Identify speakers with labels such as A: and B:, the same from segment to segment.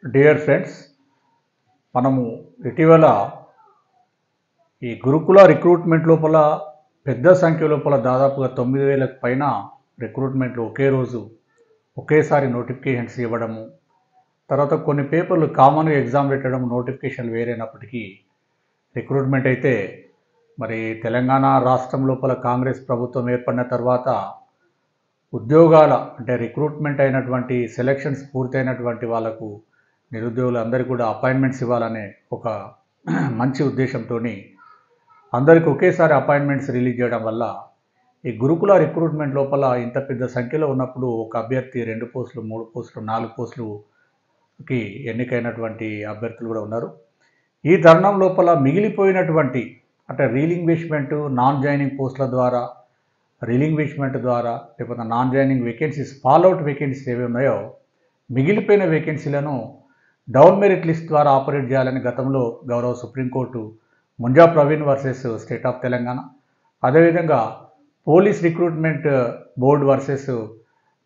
A: Dear friends, మనము ఇటీవల ఈ గురుకుల రిక్రూట్మెంట్ లోపల పెద్ద సంఖ్య లోపల దాదాపుగా 9,000కు పైన రిక్రూట్మెంట్లు ఒకే రోజు ఒకేసారి నోటిఫికేషన్స్ ఇవ్వడము, తర్వాత కొన్ని పేపర్లు కామన్గా ఎగ్జామ్ పెట్టడం, నోటిఫికేషన్లు వేరైనప్పటికీ రిక్రూట్మెంట్ అయితే మరి తెలంగాణ రాష్ట్రం లోపల కాంగ్రెస్ ప్రభుత్వం ఏర్పడిన తర్వాత ఉద్యోగాల అంటే రిక్రూట్మెంట్ అయినటువంటి సెలక్షన్స్ పూర్తయినటువంటి వాళ్ళకు నిరుద్యోగులందరికీ కూడా అపాయింట్మెంట్స్ ఇవ్వాలనే ఒక మంచి ఉద్దేశంతో అందరికీ ఒకేసారి అపాయింట్మెంట్స్ రిలీజ్ చేయడం వల్ల ఈ గురుకుల రిక్రూట్మెంట్ లోపల ఇంత పెద్ద సంఖ్యలో ఉన్నప్పుడు ఒక అభ్యర్థి 2 పోస్టులు 3 పోస్టులు 4 పోస్టులుకి ఎన్నికైనటువంటి అభ్యర్థులు కూడా ఉన్నారు. ఈ తరుణం లోపల మిగిలిపోయినటువంటి అంటే రీలింగ్విష్మెంట్ నాన్ జాయినింగ్ పోస్టుల ద్వారా రీలింగ్విష్మెంట్ ద్వారా లేకపోతే non joining vacancies fallout vacancies ఏవి ఉన్నాయో మిగిలిపోయిన వేకెన్సీలను డౌన్ మెరిట్ లిస్ట్ ద్వారా ఆపరేట్ చేయాలని గతంలో గౌరవ supreme court Munja Praveen versus state of Telangana, అదేవిధంగా police recruitment board versus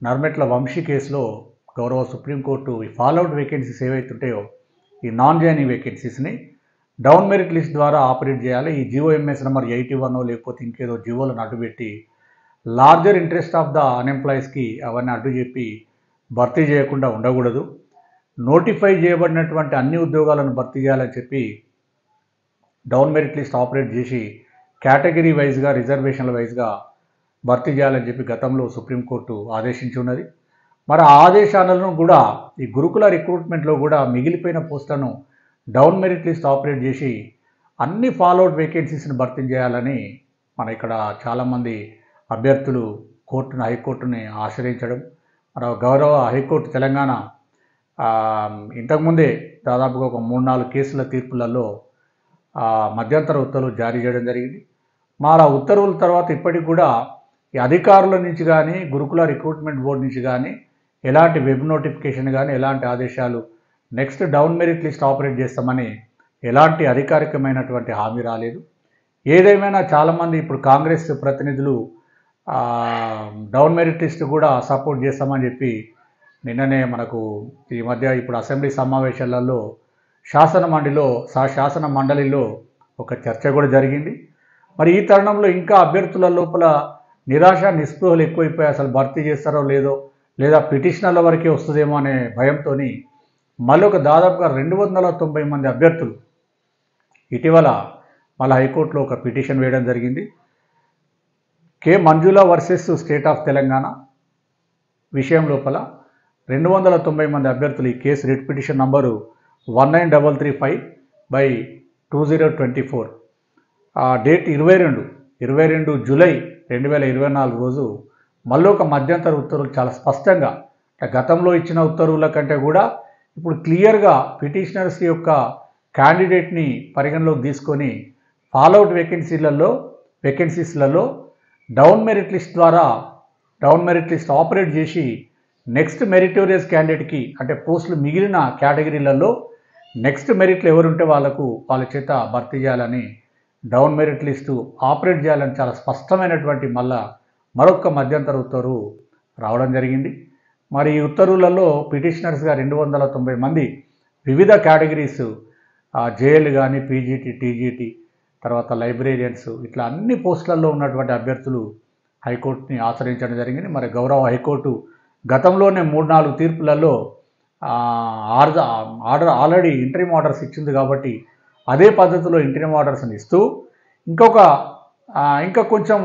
A: Narmetla Vamshi కేసులో గౌరవ సుప్రీంకోర్టు ఈ ఫాల్అవుట్ వేకెన్సీస్ ఏవైతుంటాయో ఈ నాన్ జాయినింగ్ వేకెన్సీస్ని డౌన్ మెరిట్ లిస్ట్ ద్వారా ఆపరేట్ చేయాలి. ఈ జిఓఎంఎస్ నెంబర్ 81 లేకపోతే ఇంకేదో జివోలను అడ్డుపెట్టి లార్జర్ ఇంట్రెస్ట్ ఆఫ్ ద అన్ఎంప్లాయీస్కి అవన్నీ అడ్డు చెప్పి భర్తీ చేయకుండా ఉండకూడదు. నోటిఫై చేయబడినటువంటి అన్ని ఉద్యోగాలను భర్తీ చేయాలని చెప్పి డౌన్ మెరిట్ లిస్ట్ ఆపరేట్ చేసి కేటగిరీ వైజ్గా రిజర్వేషన్ల వైజ్గా భర్తీ చేయాలని చెప్పి గతంలో సుప్రీంకోర్టు ఆదేశించి ఉన్నది. మరి ఆ ఆదేశాలను కూడా ఈ గురుకుల రిక్రూట్మెంట్లో కూడా మిగిలిపోయిన పోస్టులను డౌన్ మెరిట్ లిస్ట్ ఆపరేట్ చేసి అన్ని ఫాల్అవుట్ వేకెన్సీస్ని భర్తీ చేయాలని మన ఇక్కడ చాలామంది అభ్యర్థులు హైకోర్టుని ఆశ్రయించడం, మన గౌరవ హైకోర్టు తెలంగాణ ఇంతకుముందే దాదాపుగా ఒక 3-4 కేసుల తీర్పులలో మధ్యంతర ఉత్తర్వులు జారీ చేయడం జరిగింది. మరి ఆ ఉత్తర్వుల తర్వాత ఇప్పటికి కూడా ఈ అధికారుల నుంచి కానీ గురుకుల రిక్రూట్మెంట్ బోర్డు నుంచి కానీ ఎలాంటి వెబ్ నోటిఫికేషన్ కానీ ఎలాంటి ఆదేశాలు next down merit list operate చేస్తామని ఎలాంటి అధికారికమైనటువంటి హామీ రాలేదు. ఏదేమైనా చాలామంది ఇప్పుడు కాంగ్రెస్ ప్రతినిధులు డౌన్ మెరిట్ లిస్ట్ కూడా సపోర్ట్ చేస్తామని చెప్పి నిన్ననే మనకు ఈ మధ్య ఇప్పుడు అసెంబ్లీ సమావేశాలలో శాసన మండలిలో ఒక చర్చ కూడా జరిగింది. మరి ఈ తరుణంలో ఇంకా అభ్యర్థుల లోపల నిరాశ నిస్పృహలు ఎక్కువైపోయి అసలు భర్తీ చేస్తారో లేదో లేదా పిటిషనర్ల వరకే వస్తుందేమో అనే భయంతో మళ్ళీ ఒక దాదాపుగా 290 మంది అభ్యర్థులు ఇటీవల మళ్ళీ హైకోర్టులో ఒక పిటిషన్ వేయడం జరిగింది. K Manjula versus state of Telangana విషయం లోపల 290 మంది అభ్యర్థులు ఈ case writ petition number 19335/2024 date 22 July 2024 రోజు మళ్ళీ ఒక మధ్యంతర ఉత్తర్వులు చాలా స్పష్టంగా గతంలో ఇచ్చిన ఉత్తర్వుల కంటే కూడా ఇప్పుడు క్లియర్గా పిటిషనర్స్ యొక్క క్యాండిడేట్ని పరిగణలోకి తీసుకొని ఫాల్అవుట్ వేకెన్సీస్లలో డౌన్ మెరిట్ లిస్ట్ ద్వారా డౌన్ మెరిట్ లిస్ట్ ఆపరేట్ చేసి నెక్స్ట్ మెరిటోరియస్ క్యాండిడేట్కి అంటే పోస్టులు మిగిలిన కేటగిరీలలో నెక్స్ట్ మెరిట్లు ఎవరుంటే వాళ్ళ చేత భర్తీ చేయాలని డౌన్ మెరిట్ లిస్టు ఆపరేట్ చేయాలని చాలా స్పష్టమైనటువంటి మరొక మధ్యంతర ఉత్తర్వు రావడం జరిగింది. మరి ఈ ఉత్తర్వులలో పిటిషనర్స్గా 290 మంది వివిధ కేటగిరీస్ జేఎల్ కానీ పీజీటీ టీజీటీ తర్వాత లైబ్రేరియన్స్ ఇట్లా అన్ని పోస్టులలో ఉన్నటువంటి అభ్యర్థులు హైకోర్టుని ఆశ్రయించడం జరిగింది. మరి గౌరవ హైకోర్టు గతంలోనే 3-4 తీర్పులలో ఆల్రెడీ ఇంటరిమ్ ఆర్డర్స్ ఇచ్చింది కాబట్టి అదే పద్ధతిలో ఇంటరిమ్ ఆర్డర్స్ని ఇస్తూ ఇంకా కొంచెం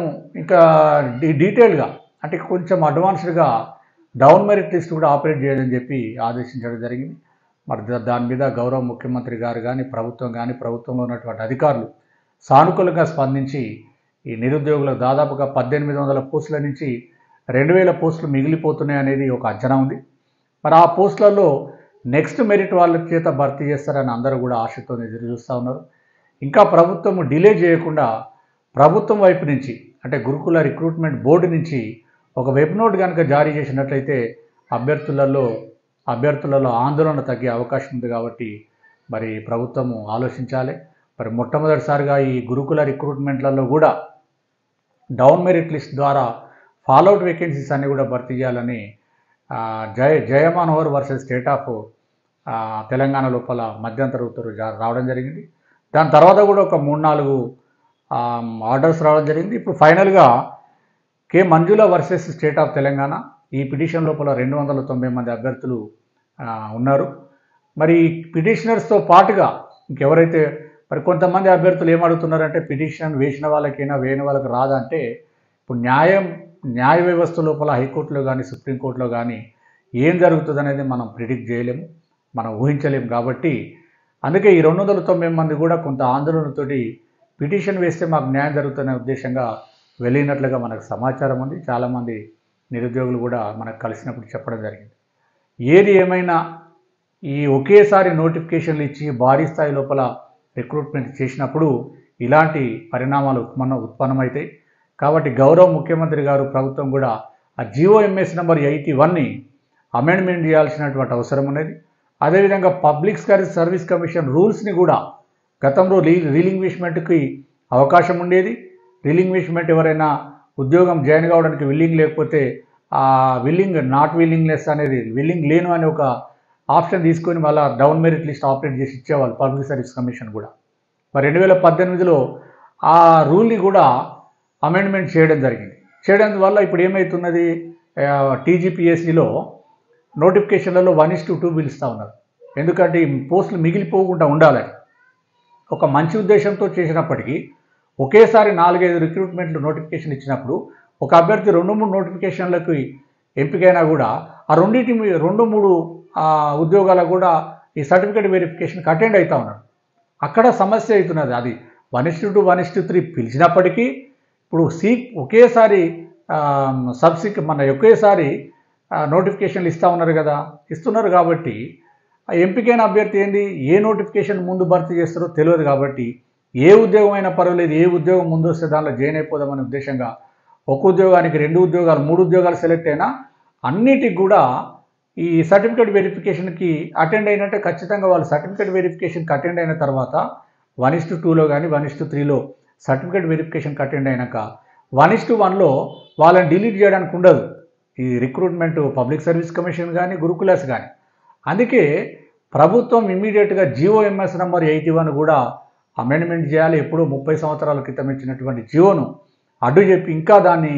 A: డీటెయిల్గా అంటే కొంచెం అడ్వాన్స్డ్గా డౌన్ మెరిట్ లిస్ట్ కూడా ఆపరేట్ చేయాలని చెప్పి ఆదేశించడం జరిగింది. మరి దాని మీద గౌరవ ముఖ్యమంత్రి గారు కానీ ప్రభుత్వంలో ఉన్నటువంటి అధికారులు సానుకూలంగా స్పందించి ఈ నిరుద్యోగులకు దాదాపుగా 1800 పోస్టుల నుంచి 2000 పోస్టులు మిగిలిపోతున్నాయి అనేది ఒక అంచనా ఉంది. మరి ఆ పోస్టులలో నెక్స్ట్ మెరిట్ వాళ్ళ చేత భర్తీ చేస్తారని అందరూ కూడా ఆశతో ఎదురు చూస్తూ ఉన్నారు. ఇంకా ప్రభుత్వం డిలే చేయకుండా ప్రభుత్వం వైపు నుంచి అంటే గురుకుల రిక్రూట్మెంట్ బోర్డు నుంచి ఒక వెబ్ నోట్ కనుక జారీ చేసినట్లయితే అభ్యర్థులలో ఆందోళన తగ్గే అవకాశం ఉంది. కాబట్టి మరి ప్రభుత్వము ఆలోచించాలి. మరి మొట్టమొదటిసారిగా ఈ గురుకుల రిక్రూట్మెంట్లలో కూడా డౌన్ మెరిట్ లిస్ట్ ద్వారా ఫాల్అవుట్ వేకెన్సీస్ అన్నీ కూడా భర్తీ చేయాలని జయమనోహర్ వర్సెస్ స్టేట్ ఆఫ్ తెలంగాణ లోపల మధ్యంతర ఉత్తర్వులు రావడం జరిగింది. దాని తర్వాత కూడా ఒక 3-4 ఆర్డర్స్ రావడం జరిగింది. ఇప్పుడు ఫైనల్గా కే మంజుల వర్సెస్ స్టేట్ ఆఫ్ తెలంగాణ ఈ పిటిషన్ లోపల 290 మంది అభ్యర్థులు ఉన్నారు. మరి పిటిషనర్స్తో పాటుగా ఇంకెవరైతే మరి కొంతమంది అభ్యర్థులు ఏమడుగుతున్నారంటే పిటిషన్ వేసిన వాళ్ళకైనా వేయని వాళ్ళకి రాదంటే ఇప్పుడు న్యాయ వ్యవస్థ లోపల హైకోర్టులో కానీ సుప్రీంకోర్టులో కానీ ఏం జరుగుతుంది అనేది మనం ప్రిడిక్ట్ చేయలేము, మనం ఊహించలేము. కాబట్టి అందుకే ఈ 290 మంది కూడా కొంత ఆందోళనతోటి పిటిషన్ వేస్తే మాకు న్యాయం జరుగుతున్న ఉద్దేశంగా వెళ్ళినట్లుగా మనకు సమాచారం ఉంది. చాలామంది నిరుద్యోగులు కూడా మనకు కలిసినప్పుడు చెప్పడం జరిగింది. ఏది ఏమైనా ఈ ఒకేసారి నోటిఫికేషన్లు ఇచ్చి భారీ స్థాయి లోపల రిక్రూట్మెంట్ చేసినప్పుడు ఇలాంటి పరిణామాలు ఉత్పన్నమవుతాయి. కాబట్టి గౌరవ ముఖ్యమంత్రి గారు ప్రభుత్వం కూడా ఆ GOMS నెంబర్ 81ని అమెండ్మెంట్ చేయాల్సినటువంటి అవసరం ఉన్నది. అదేవిధంగా పబ్లిక్ సర్వీస్ కమిషన్ రూల్స్ని కూడా గతంలో రీలింగ్విష్మెంట్కి అవకాశం ఉండేది. రీలింగ్విష్మెంట్ ఎవరైనా ఉద్యోగం జాయిన్ కావడానికి విల్లింగ్ లేకపోతే ఆ నాట్ విల్లింగ్లెస్ అనేది విల్లింగ్ లేను అనే ఒక ఆప్షన్ తీసుకొని మళ్ళీ డౌన్ మెరిట్ లిస్ట్ ఆపరేట్ చేసి ఇచ్చేవాళ్ళు పబ్లిక్ సర్వీస్ కమిషన్ కూడా. మరి 2018లో ఆ రూల్ని కూడా అమెండ్మెంట్ చేయడం జరిగింది. చేయడం వల్ల ఇప్పుడు ఏమవుతున్నది, TGPSCలో నోటిఫికేషన్లలో 1:2 పిలుస్తూ ఉన్నారు. ఎందుకంటే ఈ పోస్టులు మిగిలిపోకుండా ఉండాలని ఒక మంచి ఉద్దేశంతో చేసినప్పటికీ ఒకేసారి 4-5 రిక్రూట్మెంట్లు నోటిఫికేషన్ ఇచ్చినప్పుడు ఒక అభ్యర్థి 2-3 నోటిఫికేషన్లకు ఎంపికైనా కూడా ఆ 2-3 ఉద్యోగాలకు కూడా ఈ సర్టిఫికేట్ వెరిఫికేషన్కి అటెండ్ అవుతూ ఉన్నారు. అక్కడ సమస్య అవుతున్నది. అది 1:2, 1:3 పిలిచినప్పటికీ ఇప్పుడు ఒకేసారి ఒకేసారి నోటిఫికేషన్లు ఇస్తున్నారు కాబట్టి ఆ ఎంపికైన అభ్యర్థి ఏంది ఏ నోటిఫికేషన్ ముందు భర్తీ చేస్తారో తెలియదు. కాబట్టి ఏ ఉద్యోగం అయినా పర్వాలేదు, ఏ ఉద్యోగం ముందు వస్తే దానిలో జాయిన్ అయిపోదామనే ఉద్దేశంగా ఒక ఉద్యోగానికి 2 ఉద్యోగాలు 3 ఉద్యోగాలు సెలెక్ట్ అయినా అన్నిటికి కూడా ఈ సర్టిఫికేట్ వెరిఫికేషన్కి అటెండ్ అయినట్టే ఖచ్చితంగా వాళ్ళు సర్టిఫికేట్ వెరిఫికేషన్కి అటెండ్ అయిన తర్వాత 1:2లో కానీ 1:3లో సర్టిఫికేట్ వెరిఫికేషన్కి అటెండ్ అయినాక 1:1లో వాళ్ళని డిలీట్ చేయడానికి ఉండదు ఈ రిక్రూట్మెంట్ పబ్లిక్ సర్వీస్ కమిషన్ కానీ గురుకులాస్ కానీ. అందుకే ప్రభుత్వం ఇమ్మీడియట్గా GOMS నెంబర్ 81 కూడా అమెండ్మెంట్ చేయాలి. ఎప్పుడో 30 సంవత్సరాల క్రితం ఇచ్చినటువంటి జియోను అడ్డు చెప్పి ఇంకా దాన్ని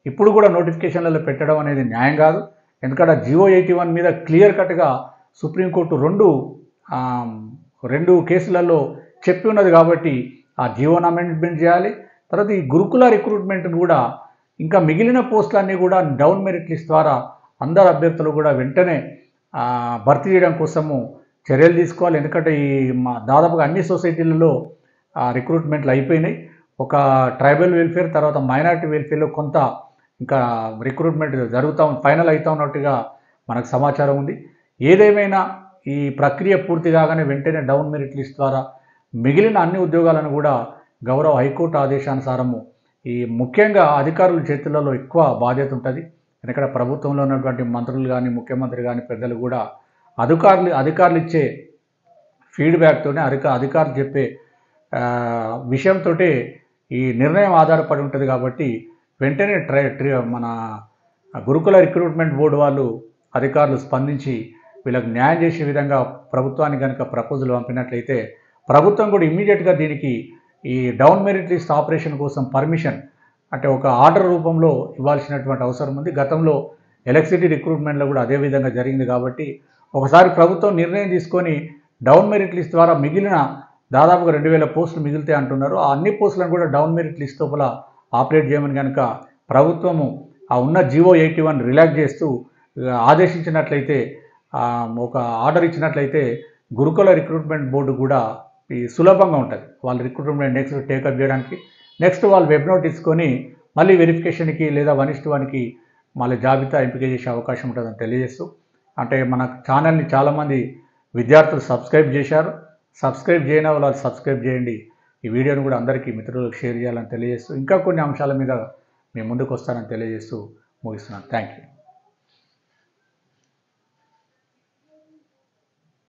A: ఇప్పుడు కూడా నోటిఫికేషన్లలో పెట్టడం అనేది న్యాయం కాదు. ఎందుకంటే GO81 మీద క్లియర్ కట్గా సుప్రీంకోర్టు రెండు కేసులలో చెప్పి ఉన్నది. కాబట్టి ఆ జియోను అమెండ్మెంట్ చేయాలి. తర్వాత ఈ గురుకుల రిక్రూట్మెంట్ను కూడా ఇంకా మిగిలిన పోస్టులన్నీ కూడా డౌన్ మెరిట్ లిస్ట్ ద్వారా అందరు అభ్యర్థులు కూడా వెంటనే భర్తీ చేయడం కోసము చర్యలు తీసుకోవాలి. ఎందుకంటే దాదాపుగా అన్ని సొసైటీలలో రిక్రూట్మెంట్లు అయిపోయినాయి. ఒక ట్రైబల్ వెల్ఫేర్ తర్వాత మైనారిటీ వెల్ఫేర్లో కొంత ఇంకా రిక్రూట్మెంట్ ఫైనల్ అవుతూ ఉన్నట్టుగా మనకు సమాచారం ఉంది. ఏదేమైనా ఈ ప్రక్రియ పూర్తి కాగానే వెంటనే డౌన్ మెరిట్ లిస్ట్ ద్వారా మిగిలిన అన్ని ఉద్యోగాలను కూడా గౌరవ హైకోర్టు ఆదేశానుసారము ఈ ముఖ్యంగా అధికారుల చేతులలో ఎక్కువ బాధ్యత ఉంటుంది. ఎందుకంటే ప్రభుత్వంలో ఉన్నటువంటి మంత్రులు కానీ ముఖ్యమంత్రి కానీ పెద్దలు కూడా అధికారులు ఇచ్చే ఫీడ్బ్యాక్తోనే అధికారులు చెప్పే విషయంతో ఈ నిర్ణయం ఆధారపడి ఉంటుంది. కాబట్టి వెంటనే మన గురుకుల రిక్రూట్మెంట్ బోర్డు వాళ్ళు అధికారులు స్పందించి వీళ్ళకి న్యాయం చేసే విధంగా ప్రభుత్వానికి కనుక ప్రపోజల్ పంపినట్లయితే ప్రభుత్వం కూడా ఇమ్మీడియట్గా దీనికి ఈ డౌన్ మెరిట్ లిస్ట్ ఆపరేషన్ కోసం పర్మిషన్ అంటే ఒక ఆర్డర్ రూపంలో ఇవ్వాల్సినటువంటి అవసరం ఉంది. గతంలో ఎలక్ట్రిసిటీ రిక్రూట్మెంట్లో కూడా అదే విధంగా జరిగింది. కాబట్టి ఒకసారి ప్రభుత్వం నిర్ణయం తీసుకొని డౌన్ మెరిట్ లిస్ట్ ద్వారా మిగిలిన దాదాపుగా 2000 పోస్టులు మిగిలితే అంటున్నారు. ఆ అన్ని పోస్టులను కూడా డౌన్ మెరిట్ లిస్ట్ లోపల ఆపరేట్ చేయమని కనుక ప్రభుత్వము ఆ ఉన్న GO81 రిలాక్స్ చేస్తూ ఆదేశించినట్లయితే ఒక ఆర్డర్ ఇచ్చినట్లయితే గురుకుల రిక్రూట్మెంట్ బోర్డు కూడా ఈ సులభంగా ఉంటుంది. వాళ్ళు రిక్రూట్మెంట్ నెక్స్ట్ టేకప్ చేయడానికి నెక్స్ట్ వాళ్ళు వెబ్ నోట్ తీసుకొని మళ్ళీ వెరిఫికేషన్కి లేదా 1:1కి మళ్ళీ జాబితా ఎంపిక చేసే అవకాశం ఉంటుందని తెలియజేస్తూ అంటే మన ఛానల్ని చాలామంది విద్యార్థులు సబ్స్క్రైబ్ చేశారు. సబ్స్క్రైబ్ చేయని వాళ్ళు సబ్స్క్రైబ్ చేయండి. ఈ వీడియోను కూడా అందరికీ మిత్రులకు షేర్ చేయాలని తెలియజేస్తూ ఇంకా కొన్ని అంశాల మీద మేము ముందుకు వస్తానని తెలియజేస్తూ ముగిస్తున్నాను. Thank you.